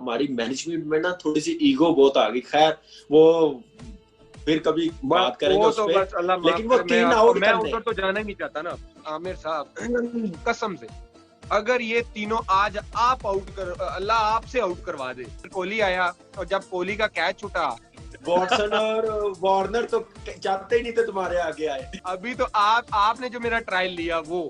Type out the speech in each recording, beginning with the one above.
हमारी मैनेजमेंट में ना थोड़ी सी ईगो बहुत आ गई। खैर वो फिर कभी बात करेंगे उस तो पे। बस अल्लाह लेकिन माफ वो करे, 3 आउट मैं करने, उधर तो जाना ही नहीं चाहता ना आमिर साहब, कसम से। अगर ये तीनों आज आप आउट कर, अल्लाह आपसे आउट करवा दे। कोहली आया और जब कोहली का कैच छूटा, वॉटसन और वार्नर तो चाहते ही नहीं थे तुम्हारे आगे आए। अभी तो आपने जो मेरा ट्रायल लिया वो।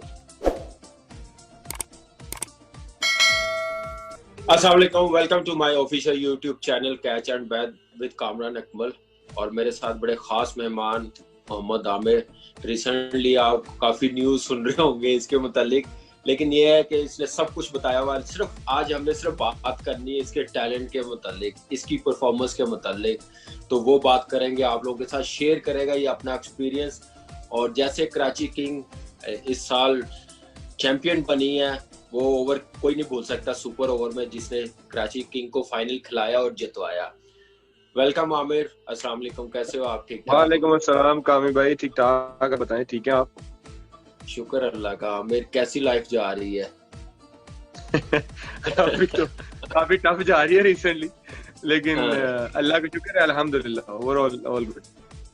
अस्सलाम वालेकुम, welcome to my official YouTube channel catch and bat with Kamran Akmal. और मेरे साथ बड़े खास मेहमान मोहम्मद आमिर। रिसेंटली आप काफी न्यूज सुन रहे होंगे इसके मुतालिक, लेकिन ये है कि इसने सब कुछ बताया हुआ। सिर्फ आज हमने सिर्फ बात करनी है इसके टैलेंट के मुतालिक, इसकी परफॉर्मेंस के मुतालिक। तो वो बात करेंगे, आप लोगों के साथ शेयर करेगा ये अपना एक्सपीरियंस। और जैसे कराची किंग इस साल चैंपियन बनी है, वो ओवर कोई नहीं भूल सकता सुपर ओवर में जिसने कराची किंग को फाइनल खिलाया और जितवाया। वेलकम आमिर, अस्सलाम वालेकुम, कैसे हो आप? ठीक ठाक? वालेकुम अस्सलाम कामिल भाई, ठीक ठाक, बताएं ठीक है आप? शुक्र अल्लाह का। आमिर कैसी लाइफ जा रही है? अभी तो काफी टफ जा रही है रिसेंटली, लेकिन अल्लाह का शुक्र है, अल्हम्दुलिल्लाह, overall all good.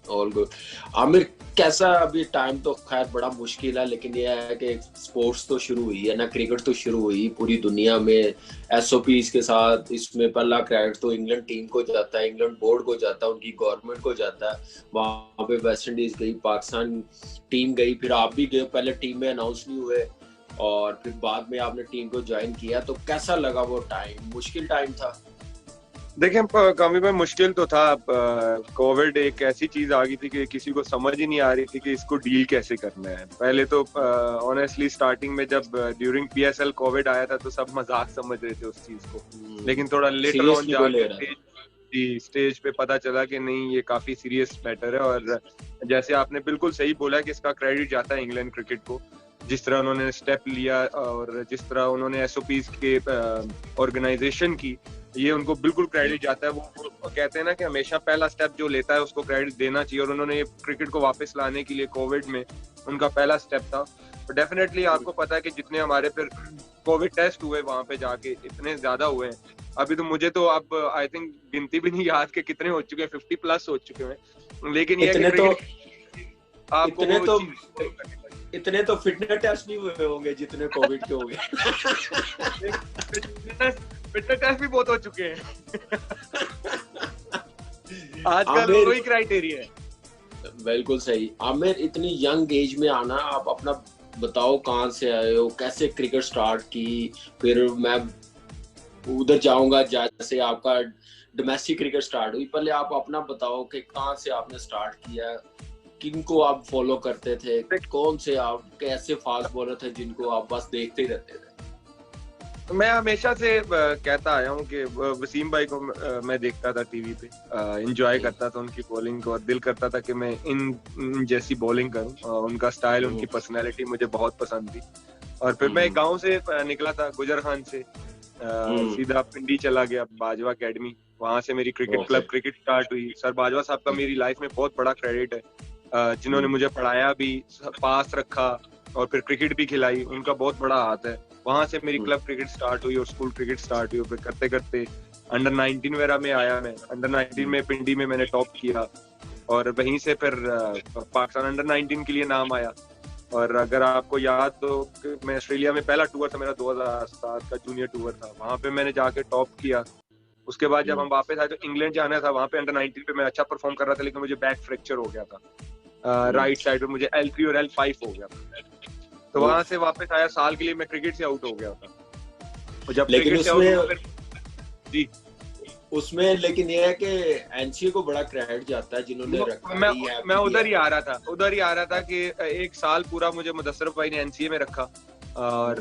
All good. Aamir कैसा, अभी टाइम तो खैर बड़ा मुश्किल है, लेकिन ये है कि स्पोर्ट्स तो शुरू हुई है ना, क्रिकेट तो शुरू हुई पूरी दुनिया में एसओपीज के साथ। इसमें पहला क्रेडिट तो इंग्लैंड टीम को जाता है, इंग्लैंड बोर्ड को जाता है, उनकी गवर्नमेंट को जाता है। वहाँ पे वेस्ट इंडीज गई, पाकिस्तान टीम गई, फिर आप भी गए। पहले टीम में अनाउंस नहीं हुए और फिर बाद में आपने टीम को ज्वाइन किया। तो कैसा लगा वो टाइम? मुश्किल टाइम था? देखें कामिल भाई, मुश्किल तो था। कोविड एक ऐसी चीज आ गई थी कि किसी को समझ ही नहीं आ रही थी कि इसको डील कैसे करना है। पहले तो ऑनेस्टली स्टार्टिंग में जब ड्यूरिंग पीएसएल कोविड आया था तो सब मजाक समझ रहे थे उस चीज को, लेकिन थोड़ा लेटर ऑन जाके स्टेज पे पता चला कि नहीं, ये काफी सीरियस मैटर है। और जैसे आपने बिल्कुल सही बोला कि इसका क्रेडिट जाता है इंग्लैंड क्रिकेट को, जिस तरह उन्होंने स्टेप लिया और जिस तरह उन्होंने एसओपीज के ऑर्गेनाइजेशन की, ये उनको बिल्कुल क्रेडिट जाता है। वो कहते हैं ना कि हमेशा पहला स्टेप जो लेता है उसको क्रेडिट देना चाहिए, और उन्होंने क्रिकेट को वापस लाने के लिए कोविड में उनका पहला स्टेप था। तो डेफिनेटली आपको पता है कि जितने हमारे फिर कोविड टेस्ट हुए वहां पे जाके, इतने ज्यादा हुए हैं। अभी तो मुझे तो अब आई थिंक गिनती भी नहीं याद के कितने हो चुके हैं, 50+ हो चुके हैं। लेकिन ये इतने तो फिटनेस टेस्ट नहीं हुए होंगे जितने कोविड के हो गए। फिटनेस टेस्ट भी बहुत हो चुके हैं। आजकल वही क्राइटेरिया है। बिल्कुल सही। आमिर, इतनी यंग एज में आना, आप अपना बताओ कहाँ से आए हो, कैसे क्रिकेट स्टार्ट की? फिर मैं उधर जाऊंगा जैसे आपका डोमेस्टिक क्रिकेट स्टार्ट हुई। पहले आप अपना बताओ कि कहाँ से आपने स्टार्ट किया, किनको आप फॉलो करते थे, कौन से आप कैसे फास्ट बॉलर थे जिनको आप बस देखते ही रहते थे? मैं हमेशा से कहता आया हूँ कि वसीम भाई को मैं देखता था टीवी पे, एंजॉय करता था उनकी बॉलिंग को, और दिल करता था कि मैं इन जैसी बॉलिंग करूँ। उनका स्टाइल, उनकी पर्सनैलिटी मुझे बहुत पसंद थी। और फिर मैं एक गाँव से निकला था, गुजर खान से सीधा पिंडी चला गया, बाजवा अकेडमी। वहां से मेरी क्रिकेट स्टार्ट हुई। सर बाजवा साहब का मेरी लाइफ में बहुत बड़ा क्रेडिट है, जिन्होंने मुझे पढ़ाया भी, पास रखा और फिर क्रिकेट भी खिलाई, उनका बहुत बड़ा हाथ है। वहां से मेरी क्लब क्रिकेट स्टार्ट हुई और स्कूल क्रिकेट स्टार्ट हुई। फिर करते करते अंडर 19 वगैरह में आया। मैं अंडर 19 में पिंडी में मैंने टॉप किया, और वहीं से फिर पाकिस्तान अंडर 19 के लिए नाम आया। और अगर आपको याद तो मैं ऑस्ट्रेलिया में, पहला टूर था मेरा 2007 का जूनियर टूर था, वहां पे मैंने जाके टॉप किया। उसके बाद जब हम वापस आए तो इंग्लैंड जाना था, वहां पे अंडर 19 पे मैं अच्छा परफॉर्म कर रहा था, लेकिन मुझे बैक फ्रैक्चर हो गया था राइट साइड पे, मुझे L3 और L5 हो गया था। तो वहां से वापस आया, साल के लिए मैं क्रिकेट से आउट हो गया था। और जब लेकिन उसमें लेकिन ये है कि एनसीए को बड़ा क्रेडिट जाता है जिन्होंने रखा। मैं उधर ही आ रहा था कि एक साल पूरा मुझे मुदस्सर भाई ने एनसीए में रखा, और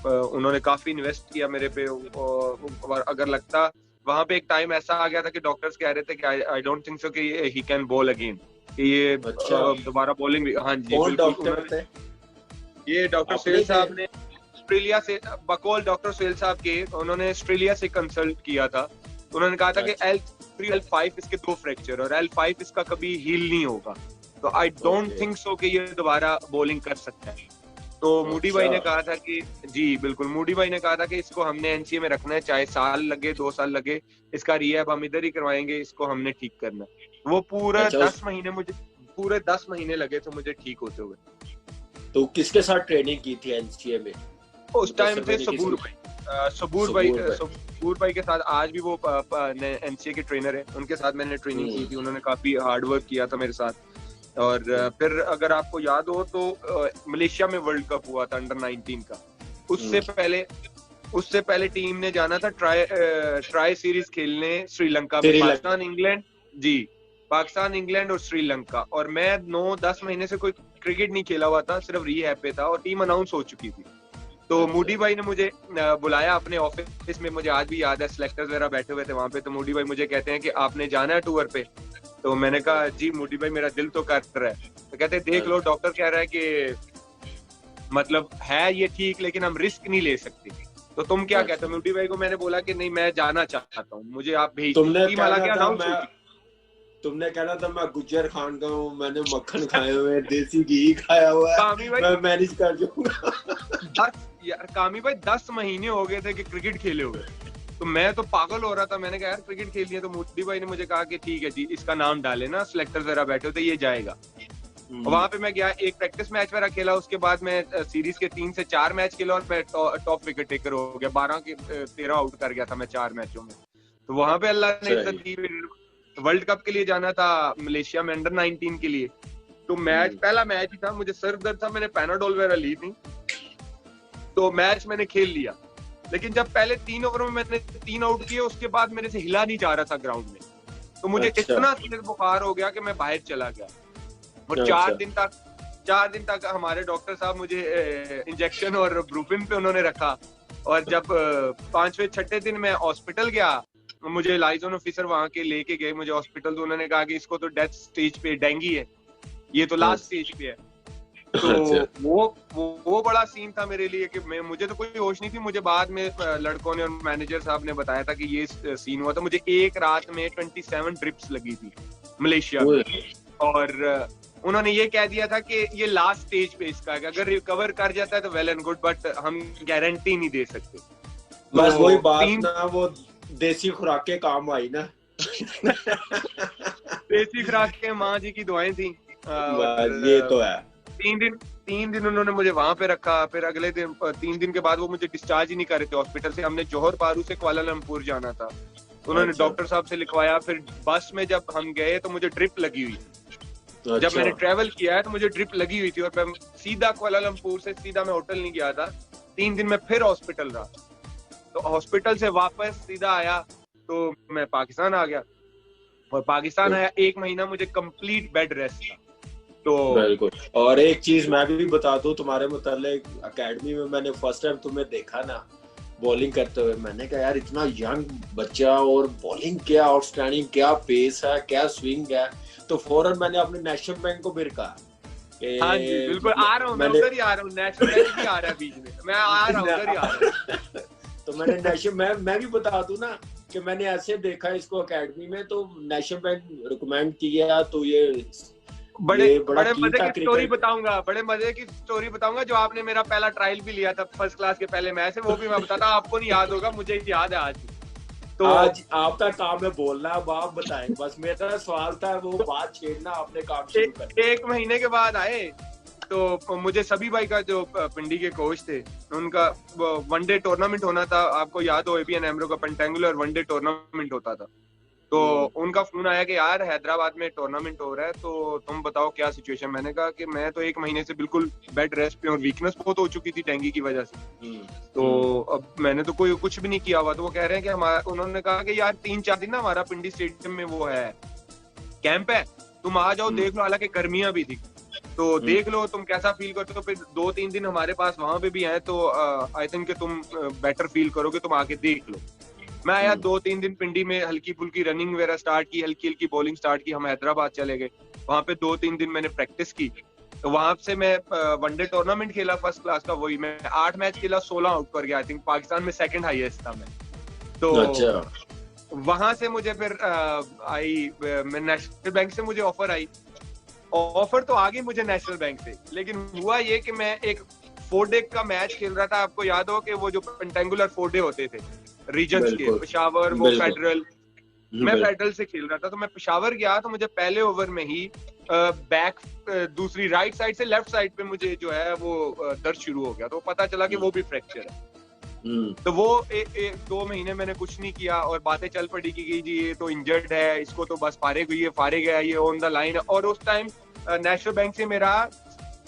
उन्होंने काफी इन्वेस्ट किया मेरे पे। और अगर लगता, वहां पे एक टाइम ऐसा आ गया था कि डॉक्टर्स कह रहे थे कि आई डोंट थिंक सो कि ही कैन बॉल अगेन, कि ये दोबारा बॉलिंग भी। हाँ जी, बिल्कुल। ये डॉक्टर सुहेल साहब ने ऑस्ट्रेलिया से, बकौल डॉक्टर सुहेल साहब के, उन्होंने ऑस्ट्रेलिया से कंसल्ट किया था। उन्होंने कहा था कि L3 L5 इसके 2 फ्रैक्चर, और L5 इसका कभी हील नहीं होगा, तो आई डोंट थिंक सो कि ये दोबारा बॉलिंग कर सकता है। तो मूडी भाई ने अच्छा। कहा था कि जी बिल्कुल, मूडी भाई ने कहा था कि इसको हमने एनसीए में रखना है, चाहे साल लगे 2 साल लगे, इसका रिहैब हम इधर ही करवाएंगे, इसको हमने ठीक करना है। वो अच्छा पूरे 10 महीने लगे थे मुझे ठीक होते हुए। तो किसके साथ ट्रेनिंग की थी एनसीए में? उस टाइम मुदस्सिर थे भाई ने सबूर किसकी? भाई, सबूर भाई, सबूर भाई। सबूर भाई के साथ आज भी वो एनसीए के ट्रेनर है, उनके साथ मैंने ट्रेनिंग की हम्म। थी, उन्होंने काफी हार्ड वर्क किया था मेरे साथ। और फिर अगर आपको याद हो तो मलेशिया में वर्ल्ड कप हुआ था अंडर 19 का। उससे हम्म। पहले उससे पहले टीम ने जाना था ट्राई सीरीज खेलने श्रीलंका में, श्रीलंका। पाकिस्तान इंग्लैंड। जी, पाकिस्तान इंग्लैंड और श्रीलंका। और मैं 9-10 महीने से कोई क्रिकेट नहीं खेला हुआ था, सिर्फ रीहैब पे था, और टीम अनाउंस हो चुकी थी। तो मूडी अच्छा। भाई ने मुझे बुलाया अपने ऑफिस में, मुझे आज भी याद है, सिलेक्टर्स वगैरह बैठे हुए थे वहां पे। तो मूडी भाई मुझे कहते हैं कि आपने जाना है टूर पे? तो मैंने कहा जी मूडी भाई मेरा दिल तो कर रहा है। तो कहते हैं देख लो, डॉक्टर कह रहा है कि मतलब है ये ठीक, लेकिन हम रिस्क नहीं ले सकते, तो तुम क्या कहते हो? मूडी भाई को मैंने बोला कि नहीं, मैं जाना चाहता हूँ, मुझे आप भेज दीजिए। तुमने टीम कहना हालांकि था अनाउंस हो मैं चुकी। तुमने कहना था मैं गुज्जर खान का हूँ, मैंने मक्खन खाए हुए हैं, देसी घी खाया हुआ है, कामी भाई मैं मैनेज कर दूंगा। 10 महीने हो गए थे कि क्रिकेट खेले हुए, तो मैं तो पागल हो रहा था। मैंने कहा यार क्रिकेट खेलनी है। तो मूडी भाई ने मुझे कहा कि ठीक है जी, इसका नाम डाले ना, सिलेक्टर्स वगैरह बैठे होते, ये जाएगा। वहां पे मैं गया, एक प्रैक्टिस मैच मेरा खेला, उसके बाद मैं सीरीज के 3 से 4 मैच खेला और मैं टॉप विकेट टेकर हो गया। 12 के 13 आउट कर गया था मैं 4 मैचों में। तो वहां पे अल्लाह ने इज्जत दी। वर्ल्ड कप के लिए जाना था मलेशिया में अंडर 19 के लिए। तो मैच, पहला मैच ही था, मुझे सर दर्द था, मैंने पैनाडोल वगैरह ली थी, तो मैच मैंने खेल लिया। लेकिन जब पहले 3 ओवर में मैंने 3 आउट किए, उसके बाद मेरे से हिला नहीं जा रहा था ग्राउंड में। तो मुझे इतना तेज बुखार हो गया कि मैं बाहर चला गया। और 4 दिन तक हमारे डॉक्टर साहब मुझे इंजेक्शन और ब्रूफिन पे उन्होंने रखा। और जब 5वें 6ठे दिन मैं हॉस्पिटल गया, मुझे लाइजन ऑफिसर वहां के लेके गए मुझे हॉस्पिटल। तो उन्होंने कहा कि इसको तो डेथ स्टेज पे डेंगू है, ये तो लास्ट स्टेज पे है। तो वो बड़ा सीन था मेरे लिए कि मुझे तो कोई होश नहीं थी। मुझे बाद में लड़कों ने और मैनेजर साहब ने बताया था कि ये सीन हुआ था। मुझे एक रात में 27 ड्रिप्स लगी थी मलेशिया में, और उन्होंने ये कह दिया था कि ये लास्ट स्टेज पे इसका है, अगर रिकवर कर जाता है तो वेल एंड गुड, बट हम गारंटी नहीं दे सकते। बस वही बात ना, वो देसी खुराक के काम आई ना। देसी खुराक के माँ जी की दुआएं थी। ये तो है। 3 दिन उन्होंने मुझे वहां पे रखा। फिर अगले दिन 3 दिन के बाद वो मुझे डिस्चार्ज ही नहीं कर रहे थे हॉस्पिटल से। हमने जौहर बारू से कुआलालंपुर जाना था, तो उन्होंने डॉक्टर साहब से लिखवाया। फिर बस में जब हम गए तो मुझे ड्रिप लगी हुई थी। जब मैंने ट्रेवल किया है तो मुझे ड्रिप लगी हुई थी, और मैं सीधा कुआलालंपुर से सीधा मैं होटल नहीं गया था। 3 दिन में फिर हॉस्पिटल रहा। तो हॉस्पिटल से वापस सीधा आया तो मैं पाकिस्तान आ गया, और पाकिस्तान आया 1 महीना मुझे कंप्लीट बेड रेस्ट था। तो बिल्कुल। और एक चीज मैं भी बता दूं तुम्हारे मुतालिक, एकेडमी में मैंने फर्स्ट टाइम तुम्हें देखा ना बॉलिंग करते हुए, मैंने कहा यार इतना यंग बच्चा, और बॉलिंग क्या आउटस्टैंडिंग, क्या पेस है, क्या स्विंग है। तो फौरन मैंने अपने नेशनल बैंक को फिर कहा। हाँ जी बिल्कुल, आ रहा हूँ मैं, उधर ही आ रहा हूँ। नेशनल बैंक भी आ रहा है बीच में, मैं आ रहा हूँ, उधर ही आ रहा हूँ। तो मैंने नेशनल मैं भी बता दूं ना कि मैंने ऐसे देखा इसको एकेडमी में, तो नेशनल बैंक रिकमेंड किया। तो ये बड़े मजे की स्टोरी बताऊंगा, बड़े मजे की स्टोरी बताऊंगा। जो आपने मेरा पहला ट्रायल भी लिया था फर्स्ट क्लास के पहले मैच है, वो भी मैं बताता। आपको नहीं याद होगा, मुझे याद है आज। तो आज आपका काम है बोलना, अब आप बताएं। बस मेरा सवाल था वो बात छेड़ना, आपने काम शुरू कर। 1 महीने के बाद आए तो मुझे सभी भाई का जो पिंडी के कोच थे, उनका वनडे टूर्नामेंट होना था। आपको याद हो एबीएन एमरो का पेंटेंगुलर वनडे टूर्नामेंट होता था। तो उनका फोन आया कि यार हैदराबाद में टूर्नामेंट हो रहा है, तो तुम बताओ क्या सिचुएशन। मैंने कहा कि मैं तो 1 महीने से बिल्कुल बेड रेस्ट पे, और वीकनेस बहुत हो चुकी थी डेंगू की वजह से। तो अब मैंने तो कोई कुछ भी नहीं किया हुआ। तो वो कह रहे हैं कि हमारा, उन्होंने कहा कि यार 3-4 दिन ना हमारा पिंडी स्टेडियम में वो है कैंप है, तुम आ जाओ देख लो। हालांकि गर्मियां भी थी, तो देख लो तुम कैसा फील करते हो। फिर 2-3 दिन हमारे पास वहां पे भी है, तो आई थिंक कि तुम बेटर फील करोगे, तुम आके देख लो। मैं आया 2-3 दिन पिंडी में, हल्की फुल्की रनिंग वगैरह स्टार्ट की, हल्की हल्की बॉलिंग स्टार्ट की। हम हैदराबाद चले गए, वहां पे 2-3 दिन मैंने प्रैक्टिस की। तो वहां से मैं वनडे टूर्नामेंट खेला फर्स्ट क्लास का। वही मैं 8 मैच खेला, 16 आउट कर गया। आई थिंक पाकिस्तान में 2nd हाईएस्ट था मैं। तो वहां से मुझे फिर मैं नेशनल बैंक से मुझे ऑफर आई। ऑफर तो आ गई मुझे नेशनल बैंक से, लेकिन हुआ ये कि मैं एक 4 डे का मैच खेल रहा था, आपको याद हो कि वो जो पेंटेंगुलर 4 डे होते थे रीजन्स के, पेशावर, वो फेडरल, मैं फेडरल से खेल रहा था, तो मैं पेशावर गया तो मुझे पहले ओवर में ही बैक दूसरी राइट साइड से लेफ्ट साइड पे मुझे जो है वो दर्द शुरू हो गया, तो पता चला कि वो भी फ्रैक्चर है। तो वो 2 महीने मैंने कुछ नहीं किया और बातें चल पड़ी कि जी ये तो इंजर्ड है, इसको तो बस फारिग हुई है, फारिग है, ये ऑन द लाइन है। और उस टाइम नेशनल बैंक से मेरा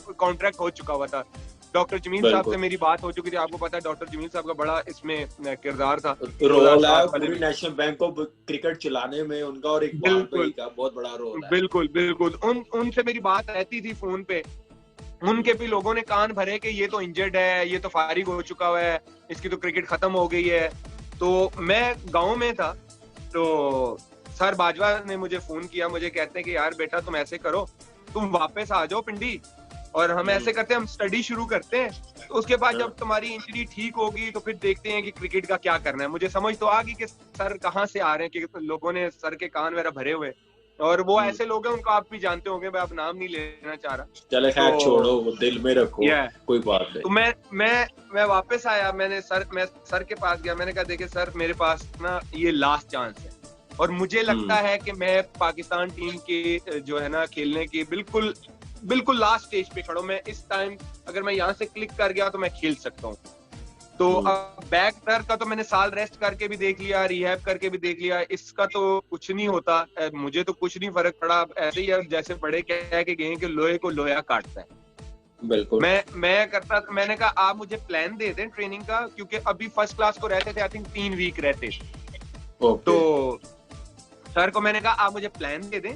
कॉन्ट्रैक्ट हो चुका हुआ था, डॉक्टर जमील साहब से मेरी बात हो चुकी थी, आपको पता है डॉक्टर जमील साहब का बड़ा इसमें किरदार था, रोल है पूरी नेशनल बैंक को क्रिकेट चलाने में उनका, और इकबाल भाई का बहुत बड़ा रोल है। बिल्कुल बिल्कुल, उनसे मेरी बात रहती थी फोन पे, उनके भी लोगों ने कान भरे कि ये तो इंजर्ड है, ये तो फारिग हो चुका हुआ है, इसकी तो क्रिकेट खत्म हो गई है। तो मैं गांव में था, तो सर बाजवा ने मुझे फोन किया, मुझे कहते हैं कि यार बेटा तुम ऐसे करो, तुम वापस आ जाओ पिंडी, और हम ऐसे करते हैं, हम स्टडी शुरू करते हैं, तो उसके बाद जब तुम्हारी इंजरी ठीक होगी तो फिर देखते हैं कि क्रिकेट का क्या करना है। मुझे समझ तो आ गई कि सर कहाँ से आ रहे हैं, कि लोगों ने सर के कान मेरा भरे हुए, और वो ऐसे लोग हैं, उनको आप भी जानते होंगे, मैं अब नाम नहीं लेना चाह रहा, चले खैर छोड़ो, वो दिल में रखो, कोई बात नहीं। तो मैं वापस आया, मैं सर के पास गया, मैंने कहा देखिए सर मेरे पास ना ये लास्ट चांस है, और मुझे लगता है कि मैं पाकिस्तान टीम के जो है ना खेलने की बिल्कुल लास्ट स्टेज पे खड़ा हूं, मैं इस टाइम अगर मैं यहाँ से क्लिक कर गया तो मैं खेल सकता हूँ। तो अब बैक दर्द का तो मैंने साल रेस्ट करके भी देख लिया, रिहैब करके भी देख लिया, इसका तो कुछ नहीं होता, मुझे तो कुछ नहीं फर्क पड़ा। ऐसे ही जैसे बड़े कह के गए कि लोहे को लोहा काटता है, बिल्कुल। मैं करता, मैंने कहा आप मुझे प्लान दे दें ट्रेनिंग का, क्योंकि अभी फर्स्ट क्लास को रहते थे आई थिंक 3 वीक रहते, तो सर को मैंने कहा आप मुझे प्लान दे दें,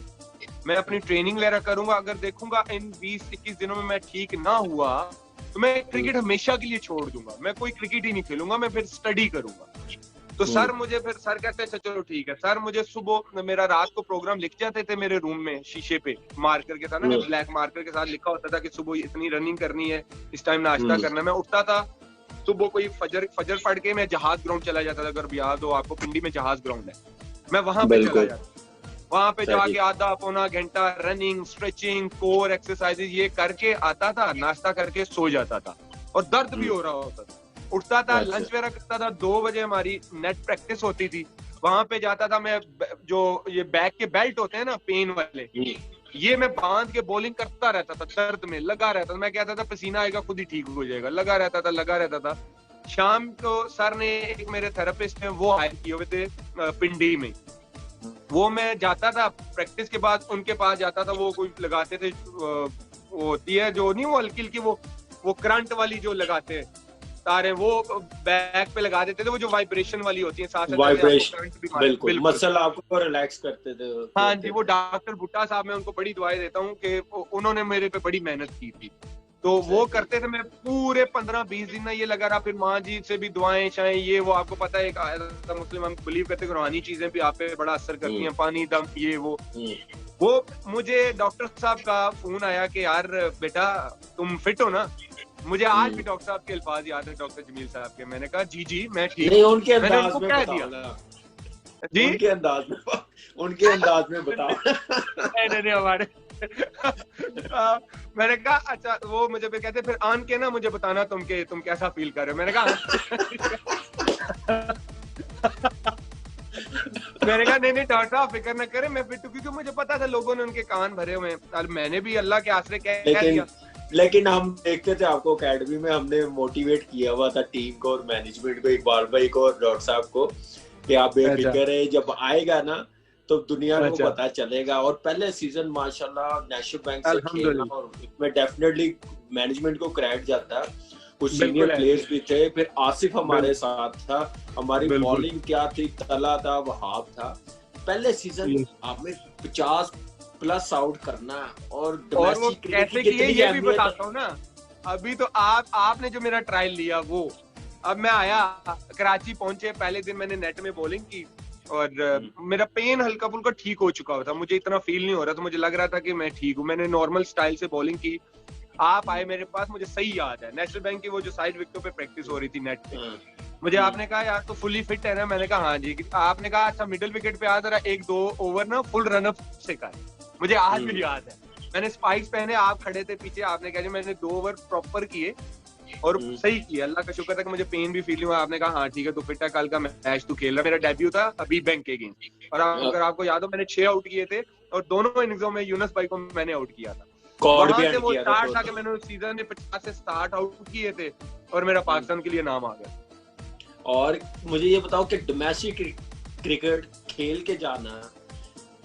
मैं अपनी ट्रेनिंग वगैरह करूंगा, अगर देखूंगा इन 20-21 दिनों में मैं ठीक ना हुआ तो मैं क्रिकेट हमेशा के लिए छोड़ दूंगा, मैं कोई क्रिकेट ही नहीं खेलूंगा, मैं फिर स्टडी करूंगा। तो सर मुझे फिर सर कहते हैं चलो ठीक है। सर मुझे सुबह, मेरा रात को प्रोग्राम लिख जाते थे मेरे रूम में शीशे पे, मार्कर के साथ ना, ब्लैक मार्कर के साथ लिखा होता था कि सुबह इतनी रनिंग करनी है, इस टाइम नाश्ता करना है। मैं उठता था सुबह, कोई फजर पढ़ के मैं जहाज ग्राउंड चला जाता था, अगर याद हो आपको पिंडी में जहाज ग्राउंड है, मैं वहां पे चला जाता, वहां पे जाके आधा पौना घंटा रनिंग, स्ट्रेचिंग, कोर एक्सरसाइजेज ये करके आता था, नाश्ता करके सो जाता था, और दर्द भी हो रहा होता था। उठता था, लंच वगैरह करता था, 2 बजे हमारी नेट प्रैक्टिस होती थी, वहां पे जाता था मैं, जो ये बैक के बेल्ट होते हैं ना पेन वाले, ये मैं बांध के बॉलिंग करता रहता था, दर्द में लगा रहता था, मैं कहता था पसीना आएगा खुद ही ठीक हो जाएगा, लगा रहता था। शाम को सर ने एक मेरे थेरेपिस्ट ने वो हायर किए हुए थे पिंडी में, वो मैं जाता था प्रैक्टिस के बाद उनके पास जाता था, वो कोई लगाते थे, वो होती है जो नहीं, वो हल्की हल्की वो करंट वाली जो लगाते हैं तारे, वो बैक पे लगा देते थे, वो जो वाइब्रेशन वाली होती है, साथ वाइब्रेशन, बिल्कुल मसल आपको रिलैक्स करते थे। हाँ जी, वो डॉक्टर भुट्टा साहब, मैं उनको बड़ी दुआएं देता हूँ कि उन्होंने मेरे पे बड़ी मेहनत की थी, तो वो करते थे। मैं पूरे 15-20 दिन ना ये लगा रहा, फिर माँ जी से भी दुआएं शाएं, ये वो आपको पता है, एक मुस्लिम हम बिलीव करते हैं रूहानी चीजें भी आप पे बड़ा असर करती हैं, पानी दम ये वो मुझे डॉक्टर साहब का फोन आया कि यार बेटा तुम फिट हो ना। मुझे आज भी डॉक्टर साहब के अल्फाज याद है, डॉक्टर जमील साहब के। मैंने कहा जी मैं ठीक हूँ। उनके अंदाज में कह दिया जी, उनके अंदाज में बताओ। नहीं हमारे मैंने कहा अच्छा, वो मुझे फिर कहते फिर आन के ना मुझे बताना तुम कैसा फील कर रहे हो। मैंने कहा नहीं डॉक्टर साहब फिक्र न करें, मैं फिट हूँ, क्योंकि मुझे पता था लोगों ने उनके कान भरे हुए हैं, मैंने भी अल्लाह के आसरे कह दिया। लेकिन हम देखते थे आपको एकेडमी में, हमने मोटिवेट किया हुआ था टीम को और मैनेजमेंट को, इकबाल भाई को और डॉक्टर साहब को, कि आप बेफिक्र है, जब आएगा ना तो दुनिया को पता चलेगा। और पहले सीजन माशाल्लाह नेशनल बैंक से खेलना, और इसमें डेफिनेटली मैनेजमेंट को क्रेडिट जाता है, कुछ सीनियर प्लेयर्स भी थे। फिर आसिफ हमारे साथ था, हमारी बॉलिंग क्या थी, तला था, वहाब था। पहले सीजन आपने 50+ आउट करना, और वो कैसे किए ये भी बताता हूँ ना। अभी तो आपने जो मेरा ट्रायल लिया वो, अब मैं आया कराची पहुंचे, पहले दिन मैंने नेट में बॉलिंग की, और मेरा पेन हल्का फुल्का ठीक हो चुका था, मुझे इतना फील नहीं हो रहा था, मुझे लग रहा था कि मैं ठीक हूँ। मैंने नॉर्मल स्टाइल से बॉलिंग की, आप आए मेरे पास, मुझे सही याद है नेशनल बैंक की वो जो साइड विकेटों पे प्रैक्टिस हो रही थी नेट पे, मुझे आपने कहा यार तो फुली फिट है ना। मैंने कहा हाँ जी। आपने कहा अच्छा मिडिल विकेट पे आ जरा 1-2 ओवर ना फुल रनअप से कर। मुझे आज भी याद है, मैंने स्पाइक्स पहने, आप खड़े थे पीछे, आपने कहा मैंने 2 ओवर प्रॉपर किए, और सही किया, अल्लाह का शुक्र था कि मुझे पेन भी फील हुआ। आपने कहा हाँ ठीक है तू फिट है, कल का मैच तू खेल रहा। मेरा डेब्यू था अभी बैंक के अगेंस्ट, और अगर आपको याद हो मैंने 6 आउट किए थे और दोनों इनिंग्सों में यूनुस भाई को मैंने आउट किया था। कॉर्ड भी वहां से एंड वो किया था स्टार्ट था तो। कि मैंने उस सीजन में 50 से 60 आउट किए थे और मेरा पाकिस्तान के लिए नाम आ गया। और मुझे ये बताओ कि डोमेस्टिक क्रिकेट खेल के जाना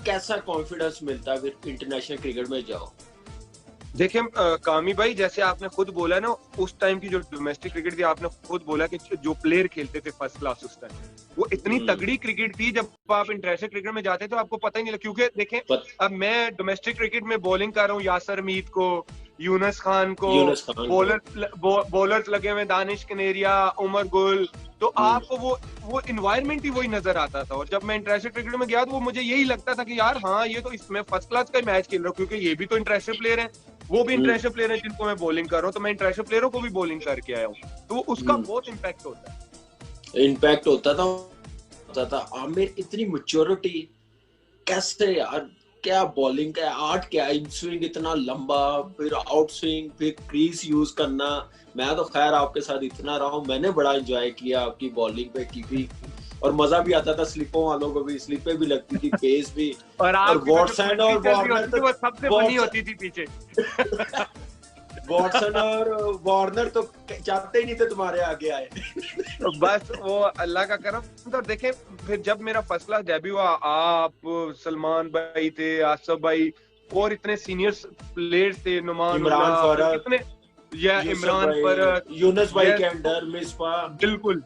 कैसा कॉन्फिडेंस मिलता है फिर इंटरनेशनल क्रिकेट में जाओ? देखिए कामी भाई, जैसे आपने खुद बोला ना, उस टाइम की जो डोमेस्टिक क्रिकेट थी, आपने खुद बोला कि जो प्लेयर खेलते थे फर्स्ट क्लास उस टाइम, वो इतनी तगड़ी क्रिकेट थी। जब आप इंटरनेशनल क्रिकेट में जाते तो आपको पता ही नहीं लगता, क्योंकि देखें अब मैं डोमेस्टिक क्रिकेट में बॉलिंग कर रहा हूँ यासर मीत को, यूनुस खान को, बॉलर्स लगे हुए दानिश कनेरिया, उमर गुल, तो आपको वो इन्वायरमेंट ही वही नजर आता था। और जब मैं इंटरनेशनल क्रिकेट में गया तो वो मुझे यही लगता था कि यार हाँ ये तो इसमें फर्स्ट क्लास का मैच खेल रहा हूँ, क्योंकि ये भी तो इंटरनेशनल प्लेयर है, वो भी इंटरनेशनल प्लेयर है जिनको मैं बॉलिंग कर रहा हूँ, तो मैं इंटरनेशनल प्लेयरों को भी बॉलिंग करके आया हूँ, तो उसका बहुत इम्पैक्ट होता है। इम्पैक्ट होता था। आमिर इतनी मैच्योरिटी कैसे यार, क्या बॉलिंग का आर्ट, क्या इन स्विंग इतना लंबा, फिर आउट स्विंग, फिर क्रीज यूज करना। मैं तो खैर आपके साथ इतना रहा हूँ, मैंने बड़ा एंजॉय किया आपकी बॉलिंग पे की भी, और मजा भी आता था। स्लिपों वालों को भी स्लिपें भी लगती थी, पेस भी। और वॉटसन और वार्नर तो सबसे बनी होती थी पीछे। वॉटसन और वार्नर तो चाहते ही नहीं थे तुम्हारे आगे आए। बस वो अल्लाह का करम। तो देखें फिर जब मेरा फर्स्ट क्लास डेब्यू हुआ, आप, सलमान भाई थे, आसफ भाई, और इतने सीनियर प्लेयर्स थे, नुमान इमरान फरक, इतने, या इमरान फरक, यूनुस भाई के अंडर, मिसबा, बिल्कुल।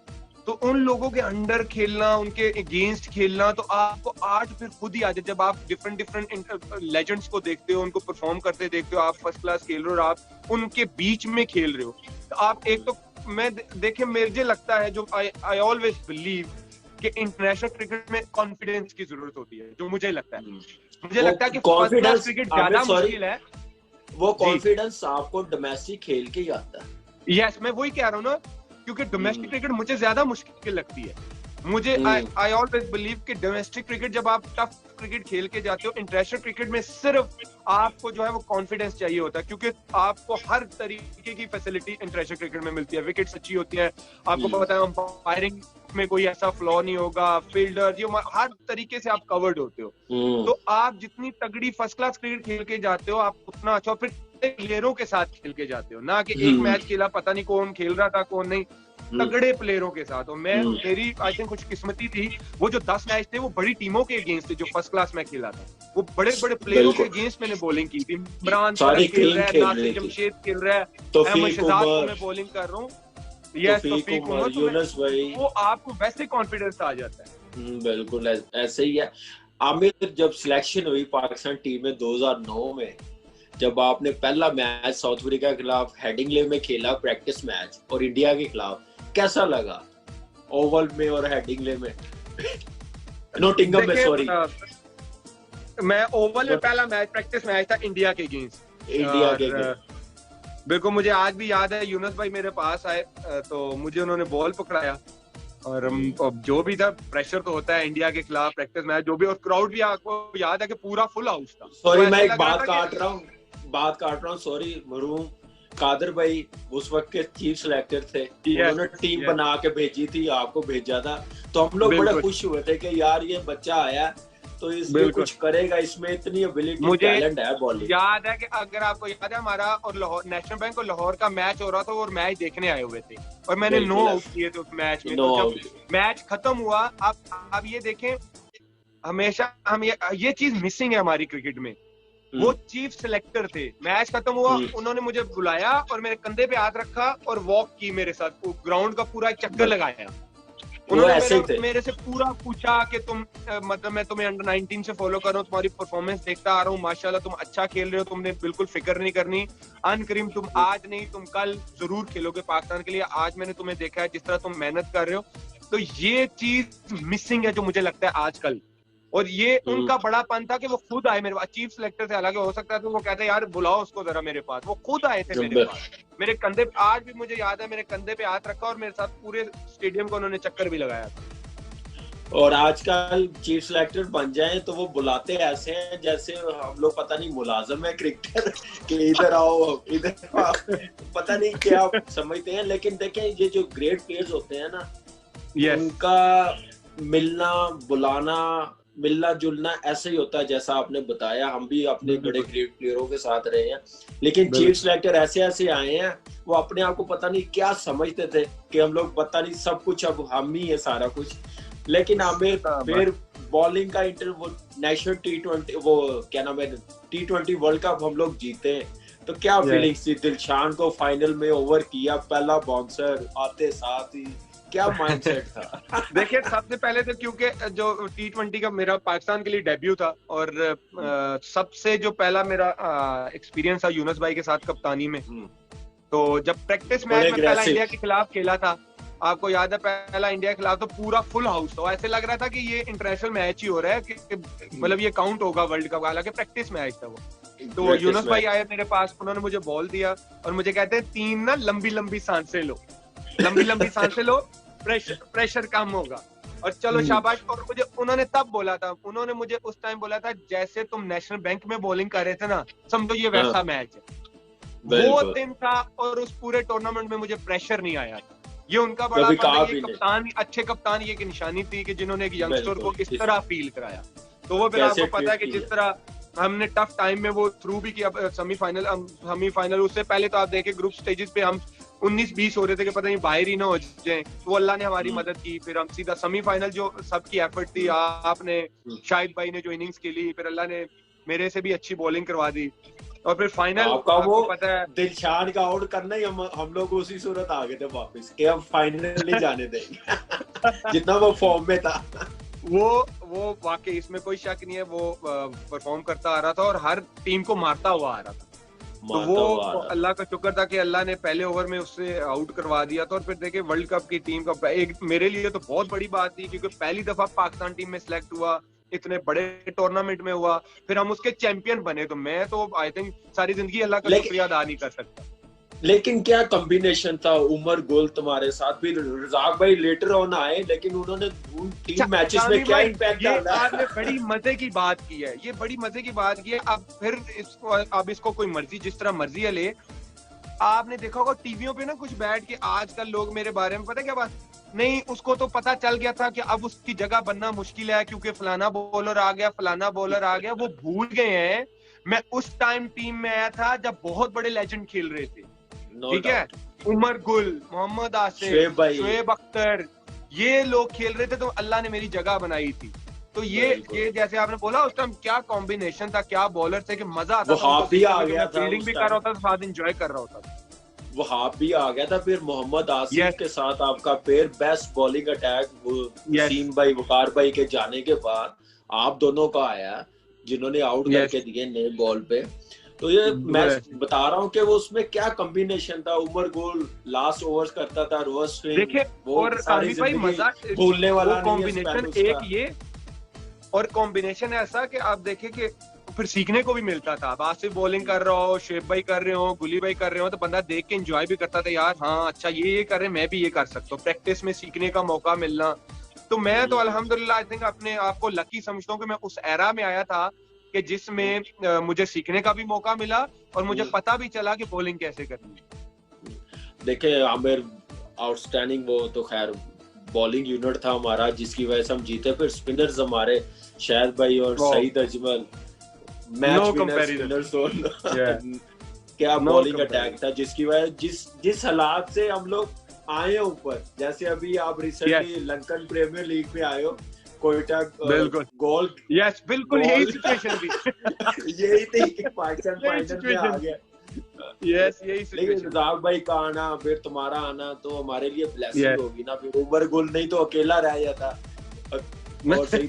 तो उन लोगों के अंडर खेलना, उनके अगेंस्ट खेलना, तो आपको आर्ट फिर खुद ही आ जाए। जब आप डिफरेंट लेजेंड्स को देखते हो, उनको परफॉर्म करते देखते हो, आप फर्स्ट क्लास खेल रहे हो और आप उनके बीच में खेल रहे हो, तो आप एक तो मैं देखे, मुझे लगता है, जो आई ऑलवेज बिलीव कि इंटरनेशनल क्रिकेट में कॉन्फिडेंस की जरूरत होती है, जो मुझे लगता है। मुझे लगता है कि फर्स्ट क्लास क्रिकेट ज्यादा मुश्किल है। वो कॉन्फिडेंस आपको डोमेस्टिक खेल के ही आता है। यस, मैं वही कह रहा हूँ ना, क्योंकि डोमेस्टिक क्रिकेट मुझे ज्यादा मुश्किल लगती है। मुझे आई ऑलवेज बिलीव कि डोमेस्टिक क्रिकेट जब आप टफ क्रिकेट खेल के जाते हो, इंटरनेशनल क्रिकेट में सिर्फ आपको जो है वो कॉन्फिडेंस चाहिए होता है, क्योंकि आपको हर तरीके की फैसिलिटी इंटरनेशनल क्रिकेट में मिलती है। विकेट्स अच्छी होती है, आपको पता है अंपायरिंग में कोई ऐसा फ्लॉ नहीं होगा, फील्डर, जो हर तरीके से आप कवर्ड होते हो। तो आप जितनी तगड़ी फर्स्ट क्लास क्रिकेट खेल के जाते हो, आप उतना अच्छा, फिर प्लेयरों के साथ खेल के जाते हो, ना कि एक मैच खेला पता नहीं कौन खेल रहा था कौन नहीं, तगड़े प्लेयरों के साथ। और मैं, मेरी आई थिंक कुछ किस्मती थी, वो जो 10 मैच थे वो बड़ी टीमों के अगेंस्ट थे, जो फर्स्ट क्लास में खेला था, वो बड़े बड़े प्लेयरों के अगेंस्ट मैंने बॉलिंग की थी। इमरान फरक खेल रहा है, नासिर जमशेद खेल रहा है, अहमद शहजाद को मैं बॉलिंग कर रहा हूँ, तौफीक उमर, यूनुस भाई, वो आपको वैसे कॉन्फिडेंस आ जाता है। बिल्कुल ऐसे ही है। आमिर, जब सिलेक्शन हुई पाकिस्तान टीम में 2009 में, जब आपने पहला मैच साउथ अफ्रीका के खिलाफ हेडिंगले में खेला, प्रैक्टिस मैच, और इंडिया के खिलाफ, कैसा लगा ओवल में और हेडिंगले में? नोटिंगम में, सॉरी, मैं ओवल में पहला मैच, प्रैक्टिस मैच था इंडिया के अगेंस्ट, इंडिया के। बिल्कुल मुझे आज भी याद है, यूनुस भाई मेरे पास आए तो मुझे उन्होंने बॉल पकड़ाया, और जो भी था, प्रेशर तो होता है इंडिया के खिलाफ प्रैक्टिस मैच, जो भी, और क्राउड भी आपको याद है कि पूरा फुल हाउस था। सॉरी, मैं एक बात काट रहा हूँ, सॉरी। मरूम कादर भाई उस वक्त के चीफ सिलेक्टर थे, उन्होंने टीम बना के भेजी थी, आपको भेजा था, तो हम लोग बड़े खुश हुए थे कि यार ये बच्चा आया तो इसमें कुछ करेगा, इसमें इतनी एबिलिटी, टैलेंट है बॉलिंग। याद है कि अगर आपको याद है, हमारा और लाहौर, नेशनल बैंक और लाहौर का मैच हो रहा था, और मैच देखने आए हुए थे, और मैंने 9 आउट किए थे उस मैच में। तो जब मैच खत्म हुआ, आप ये देखें, हमेशा हम ये चीज मिसिंग है हमारी क्रिकेट में। वो चीफ सिलेक्टर थे, मैच खत्म हुआ, उन्होंने मुझे बुलाया और मेरे कंधे पे हाथ रखा और वॉक की मेरे साथ, ग्राउंड का पूरा चक्कर लगाया। उन्होंने मेरे से पूरा पूछा कि तुम, मतलब मैं तुम्हें अंडर 19 से फॉलो कर रहा हूँ, तुम्हारी परफॉर्मेंस देखता आ रहा हूँ, माशाल्लाह तुम अच्छा खेल रहे हो, तुमने बिल्कुल फिक्र नहीं करनी, अनकरीम तुम आज नहीं तुम कल जरूर खेलोगे पाकिस्तान के लिए, आज मैंने तुम्हें देखा है जिस तरह तुम मेहनत कर रहे हो। तो ये चीज मिसिंग है जो मुझे लगता है आजकल, और ये उनका बड़ापन था कि वो खुद आए मेरे पास, चीफ सिलेक्टर से, हालांकि हो सकता है तो वो कहते यार बुलाओ उसको जरा मेरे पास, वो खुद आए थे मेरे पास, मेरे कंधे पे, आज भी मुझे याद है, मेरे कंधे पे हाथ रखा और मेरे साथ पूरे स्टेडियम को उन्होंने चक्कर भी लगाया था। और आजकल चीफ सिलेक्टर बन जाए तो वो बुलाते ऐसे हैं जैसे हम लोग पता नहीं मुलाजिम है क्रिकेटर कि इधर आओ इधर आओ, पता नहीं क्या समझते हैं। लेकिन देखें ये जो ग्रेट प्लेयर्स होते हैं ना, उनका मिलना बुलाना मिलना जुलना ऐसे ही होता है जैसा आपने बताया। हम भी अपने बड़े ग्रेट प्लेयरों के साथ रहे हैं, लेकिन चीफ सिलेक्टर ऐसे ऐसे आए हैं, वो अपने आप को पता नहीं क्या समझते थे कि हम लोग पता नहीं सब कुछ अब हम ही है सारा कुछ। लेकिन हमें फिर बॉलिंग का वो नेशनल T20 वो क्या नाम है T20 वर्ल्ड कप हम लोग जीते, तो क्या फीलिंग्स थी? दिलशान को फाइनल में ओवर किया, पहला बाउंसर आते साथ ही, क्या माइंडसेट था? देखिए सबसे पहले तो क्योंकि जो T20 का मेरा पाकिस्तान के लिए डेब्यू था और सबसे जो पहला मेरा एक्सपीरियंस था यूनुस भाई के साथ कप्तानी में, तो जब प्रैक्टिस मैच में पहला इंडिया के खिलाफ खेला था, आपको याद है पहला इंडिया के खिलाफ, तो पूरा फुल हाउस था। ऐसे लग रहा था कि ये इंटरनेशनल मैच ही हो रहा है, कि मतलब ये काउंट होगा वर्ल्ड कप, हालांकि प्रैक्टिस मैच था वो। तो यूनुस भाई आए मेरे पास, उन्होंने मुझे बॉल दिया और मुझे कहते हैं 3 ना लंबी लंबी सांसें लो, लंबी लंबी सांसें लो, प्रेशर कम होगा और चलो शाबाश। और मुझे उन्होंने तब बोला था, उन्होंने मुझे उस टाइम बोला था जैसे तुम नेशनल बैंक में बॉलिंग कर रहे थे ना, समझो ये वैसा मैच है। वो दिन था और उस पूरे टूर्नामेंट में मुझे प्रेशर नहीं आया था। ये उनका बड़ा ये कप्तान, अच्छे कप्तान ये की निशानी थी कि जिन्होंने एक यंगस्टर को इस तरह फील कराया। तो वो फिर आपको पता है कि जिस तरह हमने टफ टाइम में वो थ्रू भी किया, सेमीफाइनल उससे पहले तो आप देखें ग्रुप स्टेजेस पे हम 19-20 हो रहे थे कि पता नहीं बाहर ही ना हो जाए, तो अल्लाह ने हमारी मदद की। फिर हम सीधा सेमीफाइनल, जो सबकी एफर्ट थी, आपने शाहिद भाई ने जो इनिंग्स खेली, फिर अल्लाह ने मेरे से भी अच्छी बॉलिंग करवा दी और फिर फाइनल आपको पता है दिलशान का आउट करना ही हम लोग उसी सूरत आ गए थे वापस कि अब फाइनल नहीं जाने देंगे जितना वो फॉर्म में था। वो वाकई इसमें कोई शक नहीं है, वो परफॉर्म करता आ रहा था और हर टीम को मारता हुआ आ रहा था। तो वो अल्लाह का शुक्र था कि अल्लाह ने पहले ओवर में उससे आउट करवा दिया था। और फिर देखिए वर्ल्ड कप की टीम का एक मेरे लिए तो बहुत बड़ी बात थी, क्योंकि पहली दफा पाकिस्तान टीम में सिलेक्ट हुआ, इतने बड़े टूर्नामेंट में हुआ, फिर हम उसके चैंपियन बने। तो मैं तो आई थिंक सारी जिंदगी अल्लाह का शुक्रिया अदा नहीं कर सकता। लेकिन क्या कॉम्बिनेशन था उमर गुल तुम्हारे साथ, फिर रज़ाक भाई लेटर ऑन आए, लेकिन उन्होंने उन 3 मैचेस में क्या इंपैक्ट डाला? आपने बड़ी मजे की बात की है, ये बड़ी मजे की बात की है। अब इसको कोई मर्जी जिस तरह मर्जी है ले। आपने देखा होगा टीवियों पे ना कुछ बैठ के आजकल लोग मेरे बारे में, पता क्या बात, नहीं उसको तो पता चल गया था कि अब उसकी जगह बनना मुश्किल है क्योंकि फलाना बॉलर आ गया, फलाना बॉलर आ गया। वो भूल गए हैं मैं उस टाइम टीम में आया था जब बहुत बड़े लेजेंड खेल रहे थे, ठीक है? उमर गुल, मोहम्मद आसिफ, शोएब अख्तर, ये लोग खेल रहे थे, तो अल्लाह ने मेरी जगह बनाई थी। तो ये जैसे आपने बोला उस टाइम क्या कॉम्बिनेशन था, क्या बॉलर थे कि मजा आता था। फील्डिंग भी कर रहा होता था, साथ एंजॉय कर रहा होता था। वो हाफ भी आ गया था। फिर मोहम्मद आसिफ के साथ आपका पेयर, बेस्ट बॉलिंग अटैक वो वसीम भाई, वकार भाई के जाने के बाद आप दोनों का आया, जिन्होंने आउट करके दिए नए बॉल पे। तो ये मैं बता रहा हूँ कि वो उसमें क्या कॉम्बिनेशन था। उमर गुल लास्ट ओवर्स करता था, रिवर्स स्विंग, देखिए और सारी भाई मजा भूलने वाला कॉम्बिनेशन एक ये, और कॉम्बिनेशन ऐसा कि आप देखें कि फिर सीखने को भी मिलता था। अब आसिफ बॉलिंग कर रहा हो, शेब भाई कर रहे हो, गुली भाई कर रहे हो, तो बंदा देख के एंजॉय भी करता था, यार हाँ अच्छा ये कर रहे, मैं भी ये कर सकता हूँ। प्रैक्टिस में सीखने का मौका मिलना, तो मैं तो अल्हम्दुलिल्लाह आई थिंक अपने आप को लकी समझता हूँ कि मैं उस एरा में आया था कि जिसमें मुझे सीखने का भी मौका मिला और मुझे पता भी चला कि बॉलिंग कैसे करनी है। देखिए आमिर आउटस्टैंडिंग, वो तो खैर बॉलिंग यूनिट था हमारा जिसकी वजह से हम जीते। फिर स्पिनर्स हमारे शाहिद भाई और सईद अजमल, मैच विनर्स क्या बॉलिंग अटैक था, जिसकी वजह जिस हालात से हम लोग आए ऊपर। जैसे अभी आप रिसेंटली लंकन प्रीमियर लीग में आए हो, कोयटा गोल, यस बिल्कुल यही सिचुएशन थी यही थी कि पाकिस्तान फाइनल में आ गया। यस यही सिचुएशन। रज़ाक भाई का आना, फिर तुम्हारा आना तो हमारे लिए ब्लेसिंग होगी ना। फिर उमर गुल नहीं तो अकेला रह जाता और सही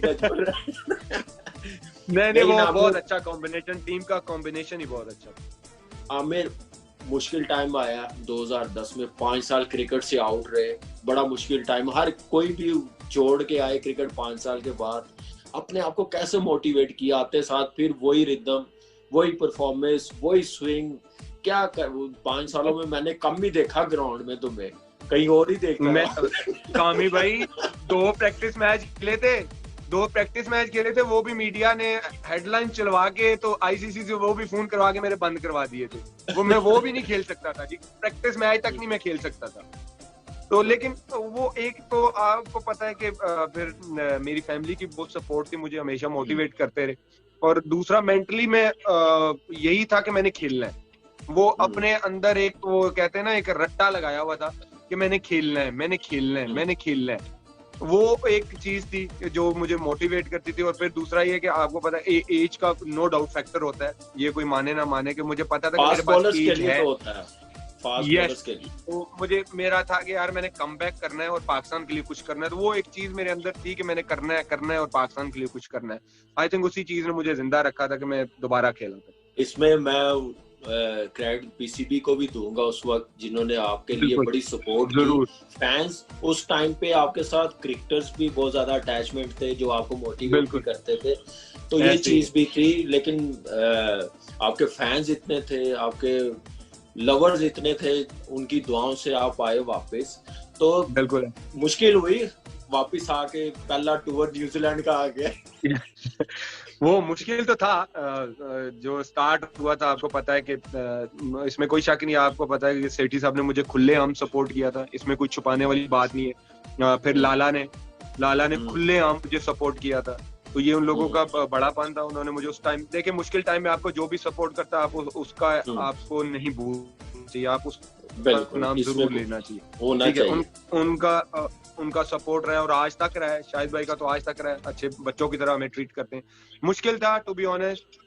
नहीं वो बहुत अच्छा कॉम्बिनेशन, टीम का कॉम्बिनेशन ही बहुत अच्छा। आमिर मुश्किल टाइम आया 2010 में, 5 साल क्रिकेट से आउट रहे, बड़ा मुश्किल टाइम। हर कोई भी छोड़ के आए क्रिकेट 5 साल के बाद, अपने आप को कैसे मोटिवेट किया आते साथ, फिर वही रिदम, वही परफॉर्मेंस, वही स्विंग, क्या कर 5 सालों में मैंने कम ही देखा ग्राउंड में तुम्हें। कहीं और ही देखता मैं है। कामी भाई 2 प्रैक्टिस मैच खेले थे, 2 प्रैक्टिस मैच खेले थे, वो भी मीडिया ने हेडलाइन चलवा के तो आईसीसी से वो भी फोन करवा के मेरे बंद करवा दिए थे। वो भी नहीं खेल सकता था जी, प्रैक्टिस मैच तक नहीं मैं खेल सकता था। तो लेकिन वो एक तो आपको पता है कि फिर मेरी फैमिली की बहुत सपोर्ट थी, मुझे हमेशा मोटिवेट करते रहे, और दूसरा मेंटली मैं यही था कि मैंने खेलना है। वो अपने अंदर एक वो कहते हैं ना एक रट्टा लगाया हुआ था कि मैंने खेलना है, मैंने खेलना है, मैंने खेलना है। वो एक चीज थी जो मुझे मोटिवेट करती थी। और फिर दूसरा ये कि आपको पता है एज का नो डाउट फैक्टर होता है, ये कोई माने ना माने, कि मुझे पता था कि मेरे फास्ट पास बॉलर्स के एज लिए है। तो होता है, फास्ट यस, बॉलर्स के लिए। तो मुझे मेरा था कि यार मैंने कमबैक करना है और पाकिस्तान के लिए कुछ करना है। तो वो एक चीज मेरे अंदर थी कि मैंने करना है और पाकिस्तान के लिए कुछ करना है। आई थिंक उसी चीज ने मुझे जिंदा रखा था कि मैं दोबारा खेला था। इसमें मैं क्रेडिट पीसीबी को भी दूंगा उस वक्त, जिन्होंने आपके लिए बड़ी सपोर्ट की। फैंस उस टाइम पे आपके साथ, क्रिकेटर्स भी बहुत ज्यादा अटैचमेंट थे जो आपको मोटिवेट भी करते थे, तो ये चीज भी थी। लेकिन आपके फैंस इतने थे, आपके लवर्स इतने थे, उनकी दुआओं से आप आए वापस, तो बिल्कुल मुश्किल हुई वापस आके। पहला टूर न्यूजीलैंड का आ गया। वो मुश्किल तो था, जो स्टार्ट हुआ था, आपको पता है कि इसमें कोई शक नहीं, आपको पता है कि सेठी साहब ने मुझे खुलेआम सपोर्ट किया था, इसमें कोई छुपाने वाली बात नहीं है। फिर लाला ने खुलेआम मुझे सपोर्ट किया था, तो ये उन लोगों का बड़ापन था। उन्होंने मुझे उस टाइम, देखिए मुश्किल टाइम में आपको जो भी सपोर्ट करता है आप उसका आपको नहीं भूलना चाहिए, आप उसका नाम जरूर लेना चाहिए, ठीक है। उनका सपोर्ट रहा है और आज तक रहा है, शाहिद भाई का तो आज तक रहा है, अच्छे बच्चों की तरह हमें ट्रीट करते हैं। मुश्किल था टू बी ऑनेस्ट,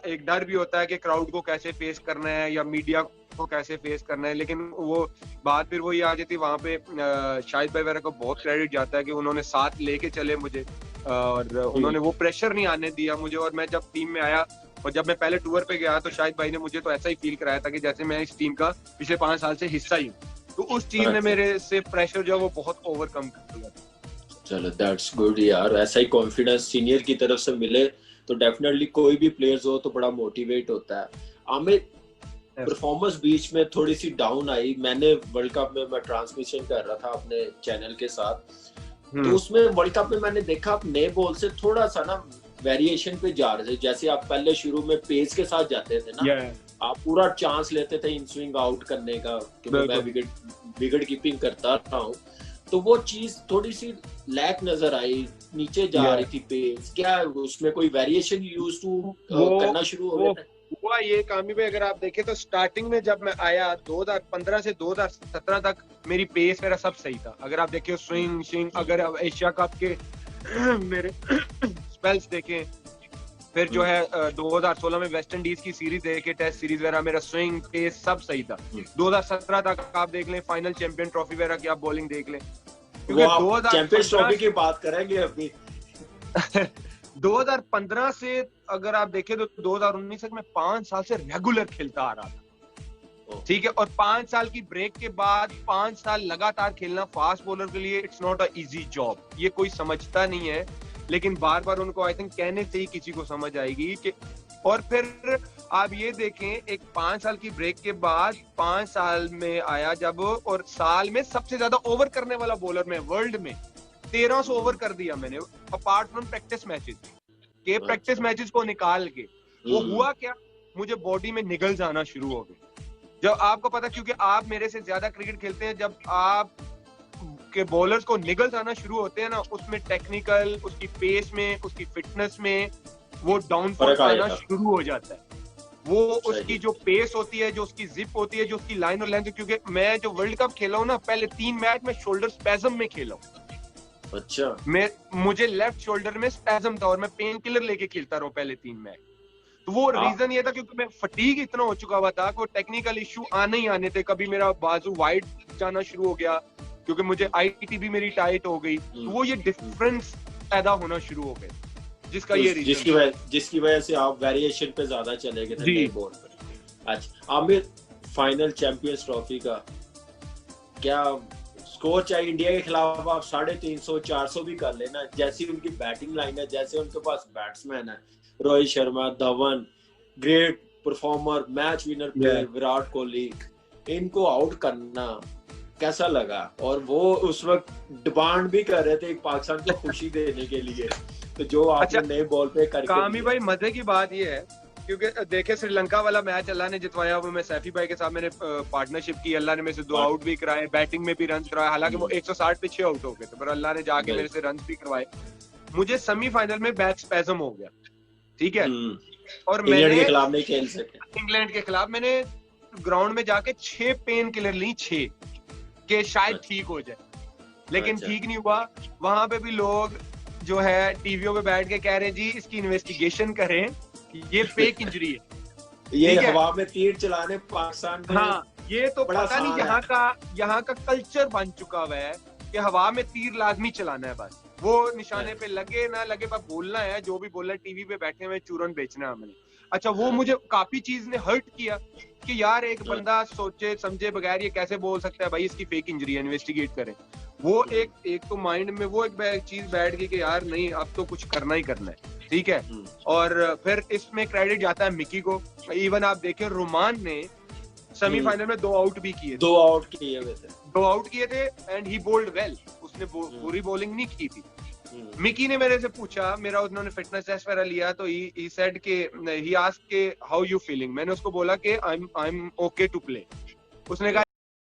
एक डर भी होता है कि क्राउड को कैसे फेस करना है या मीडिया को कैसे फेस करना है, लेकिन वो बात फिर वही आ जाती। वहां पे शाहिद भाई वगैरह को बहुत क्रेडिट जाता है कि उन्होंने साथ लेके चले मुझे, और उन्होंने वो प्रेशर नहीं आने दिया मुझे। और मैं जब टीम में आया और जब मैं पहले टूर पे गया तो शाहिद भाई ने मुझे तो ऐसा ही फील कराया था कि जैसे मैं इस टीम का पिछले 5 साल से हिस्सा ही हूँ। तो उस चीज ने मेरे से प्रेशर जो है वो बहुत ओवरकम कर दिया। चलो दैट्स गुड यार, ऐसा ही कॉन्फिडेंस सीनियर की तरफ से मिले तो डेफिनेटली कोई भी प्लेयर्स हो तो बड़ा मोटिवेट होता है। आमिर, परफॉर्मेंस बीच में थोड़ी सी डाउन आई। मैंने वर्ल्ड कप में मैं ट्रांसमिशन कर रहा था अपने चैनल के साथ, तो उसमें वर्ल्ड कप में मैंने देखा आप नए बॉल से थोड़ा सा ना वेरिएशन पे जा रहे थे। जैसे आप पहले शुरू में पेस के साथ जाते थे ना, आप पूरा चांस लेते थे इन स्विंग आउट करने का कि मैं विकेट कीपिंग करता रहा हूँ, तो वो चीज थोड़ी सी लैक नजर आई, नीचे जा रही थी पेस। क्या उसमें कोई वेरिएशन यूज टू करना शुरू हो गया? हुआ ये कामी भाई, अगर आप देखें तो स्टार्टिंग में जब मैं आया 2015 से 2017 तक मेरी पेस मेरा सब सही था। अगर आप देखें स्विंग, अगर आप एशिया कप के मेरे स्पेल्स देखें, फिर जो है 2016 में वेस्ट इंडीज की सीरीज देखे, टेस्ट सीरीज वगैरह, मेरा स्विंग पेस सब सही था। 2017 तक आप देख लें, फाइनल चैंपियन ट्रॉफी वगैरह की आप बॉलिंग देख लें, क्योंकि चैंपियंस ट्रॉफी की बात करेंगे अभी। 2015 से अगर आप देखें तो 2019 तक मैं 5 साल से रेगुलर खेलता आ रहा था, ठीक है। और 5 साल की ब्रेक के बाद 5 साल लगातार खेलना फास्ट बॉलर के लिए it's not a easy job. ये कोई समझता नहीं है, लेकिन बार बार उनको आई थिंक कहने से ही किसी को समझ आएगी कि। और फिर आप ये देखें, एक 5 साल की ब्रेक के बाद 5 साल में आया जब, और साल में सबसे ज्यादा ओवर करने वाला बॉलर में वर्ल्ड में 1300 ओवर कर दिया मैंने, अपार्ट फ्रॉम प्रैक्टिस मैचेस के। प्रैक्टिस मैचेस को निकाल के वो हुआ क्या, मुझे बॉडी में निगल्स आना शुरू हो गए। जब आपको पता, क्योंकि आप मेरे से ज्यादा क्रिकेट खेलते हैं, जब आप के बॉलर्स को निगल्स आना शुरू होते हैं ना, उसमें टेक्निकल, उसकी पेस में, उसकी फिटनेस में वो डाउनफॉल आना शुरू हो जाता है। वो उसकी जो पेस होती है, जो उसकी जिप होती है, जो उसकी लाइन और लेंथ, क्योंकि मैं जो वर्ल्ड कप खेला हूँ ना, पहले 3 मैच में शोल्डर स्पैज्म में खेला हूँ। अच्छा। मुझे लेफ्ट शोल्डर में स्पैज्म था और मैं पेन किलर लेके खेलता रहा पहले 3 मैच। तो वो रीजन ये था क्योंकि मैं फटीग इतना हो चुका हुआ था कि टेक्निकल इश्यू आने ही आने थे। कभी मेरा बाजू वाइड जाना शुरू हो गया क्योंकि मुझे आईटी भी मेरी टाइट हो गई, तो वो ये डिफरेंस पैदा होना शुरू हो गए, जिसका ये रीजन, जिसकी वजह से आप वेरिएशन पे ज्यादा चले गए थे बॉल पर। अच्छा आमिर, फाइनल चैंपियंस ट्रॉफी का क्या स्कोर चाहिए? इंडिया के खिलाफ आप 350 400 भी कर लेना, जैसी उनकी बैटिंग लाइन है, जैसे उनके पास बैट्समैन है, Rohit Sharma, Dhawan, great performer, match winner player Virat Kohli, इनको आउट करना कैसा लगा? और वो उस वक्त डिमांड भी कर रहे थे पाकिस्तान को खुशी देने के लिए, तो जो आपने नए बॉल पे करके कामी भाई मजे की बात ये है, क्योंकि देखे श्रीलंका वाला मैच अल्लाह ने जितवाया, वो मैं सैफी भाई के साथ मैंने पार्टनरशिप की, अल्लाह ने मेरे से 2 आउट भी कराए, बैटिंग में भी रन कराए, हालांकि वो 160 पे 6 आउट हो गए थे, पर अल्लाह ने जाके मेरे से रन भी करवाए। मुझे सेमीफाइनल में बैक स्पैज्म हो गया, ठीक है, और मैंने इंग्लैंड के खिलाफ नहीं खेल सके। इंग्लैंड के खिलाफ मैंने ग्राउंड में जाके 6 पेन किलर ली, 6 के शायद ठीक हो जाए, लेकिन ठीक नहीं हुआ। वहां पे भी लोग जो है टीवीओ पे बैठ के कह रहे हैं जी इसकी इन्वेस्टिगेशन करें, ये फेक इंजरी है। ये हवा में तीर चलाने पाकिस्तान में, हाँ, ये तो पता नहीं यहाँ का कल्चर बन चुका हुआ है कि हवा में तीर लाजमी चलाना है, बस वो निशाने पे लगे ना लगे, पर बोलना है, जो भी बोलना है, टीवी पे बैठे हुए चूरन बेचना है हमने। अच्छा, वो मुझे काफी चीज ने हर्ट किया कि यार एक बंदा सोचे समझे बगैर ये कैसे बोल सकता है भाई इसकी फेक इंजरी है, इन्वेस्टिगेट करें। वो एक तो माइंड में वो एक चीज बैठ गई कि यार नहीं, अब तो कुछ करना ही करना है, ठीक है। और फिर इसमें क्रेडिट जाता है मिकी को। इवन आप देखें रोमान ने सेमीफाइनल में 2 आउट भी किए, 2 आउट किए हुए थे, 2 आउट किए थे, एंड ही बोल्ड वेल, उसने बुरी बॉलिंग नहीं की थी। मिकी ने मेरे से पूछा, मेरा उन्होंने फिटनेस टेस्ट वगैरह लिया, तो ही सेड के ही आस्क्ड के हाउ यू फीलिंग, मैंने उसको बोला कि I am okay to play. उसने कहा